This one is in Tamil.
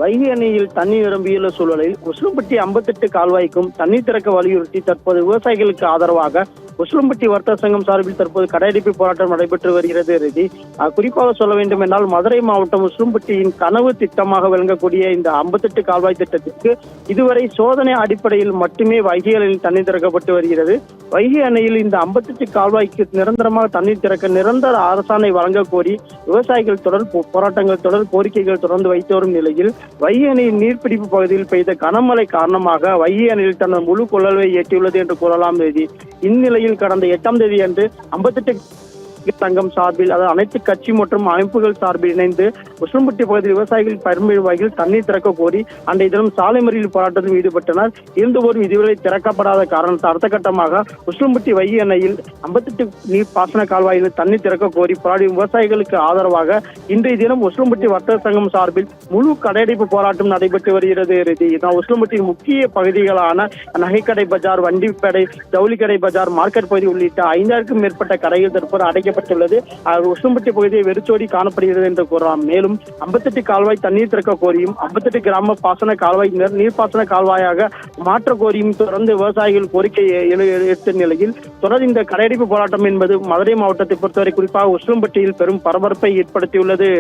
வைகை அணையில் தண்ணீர் நிரம்பியுள்ள சூழலில் உசிலம்பட்டி 58 கால்வாய்க்கும் தண்ணீர் திறக்க வலியுறுத்தி தற்போது விவசாயிகளுக்கு ஆதரவாக உசிலம்பட்டி வர்த்தக சங்கம் சார்பில் தற்போது கடையடைப்பு போராட்டம் நடைபெற்று வருகிறது. குறிப்பாக சொல்ல வேண்டும் என்றால் மதுரை மாவட்டம் உசிலம்பட்டியின் கனவு திட்டமாக விளங்கக்கூடிய இந்த 58 கால்வாய் திட்டத்திற்கு இதுவரை சோதனை அடிப்படையில் மட்டுமே வைகை அணையில் தண்ணீர் திறக்கப்பட்டு வருகிறது. வைகை அணையில் இந்த 58 கால்வாய்க்கு நிரந்தரமாக தண்ணீர் திறக்க நிரந்தர அரசாணை வழங்க கோரி விவசாயிகள் தொடர் போராட்டங்கள் தொடர் கோரிக்கைகள் தொடர்ந்து வைத்து வரும் நிலையில் வைகை அணையின் நீர்பிடிப்பு பகுதியில் பெய்த கனமழை காரணமாக வைகை அணையில் தனது முழு கொள்ளளவை எட்டியுள்ளது என்று கூறலாம். இந்நிலையில் கடந்த 8ஆம் தேதி அன்று 58 சங்கம் சார்பில் அதாவது அனைத்து கட்சி மற்றும் அமைப்புகள் சார்பில் இணைந்து உசிலம்பட்டி பகுதியில் விவசாயிகள் பயன்பெறும் வகையில் தண்ணீர் திறக்க கோரி அன்றைய தினம் சாலை மறியல் போராட்டத்தில் ஈடுபட்டனர். இருந்தபோதும் இதுவரை திறக்கப்படாத காரணத்தால் அடுத்த கட்டமாக உசிலம்பட்டி வைகை அணையில் 58 நீர் பாசன கால்வாயில் தண்ணீர் திறக்க கோரி போராடும் விவசாயிகளுக்கு ஆதரவாக இன்றைய தினம் உசிலம்பட்டி வர்த்தக சங்கம் சார்பில் முழு கடையடைப்பு போராட்டம் நடைபெற்று வருகிறது. உசிலம்பட்டியின் முக்கிய பகுதிகளான நகைக்கடை பஜார், வண்டிப்படை, ஜவுளிக்கடை பஜார், மார்க்கெட் பகுதி உள்ளிட்ட 5000க்கும் மேற்பட்ட கடைகள் தற்போது அடைக்கப்பட்டுள்ளது. உசிலம்பட்டி பகுதியை வெறிச்சோடி காணப்படுகிறது என்று கூறலாம். மேலும் 58 கால்வாய் தண்ணீர் திறக்க கோரியும் 58 கிராம பாசன கால்வாய் நீர்ப்பாசன கால்வாயாக மாற்ற கோரியும் தொடர்ந்து விவசாயிகள் கோரிக்கை எடுத்த நிலையில் தொடர் இந்த கடையடைப்பு போராட்டம் என்பது மதுரை மாவட்டத்தை பொறுத்தவரை குறிப்பாக உசிலம்பட்டியில் பெரும் பரபரப்பை ஏற்படுத்தியுள்ளது.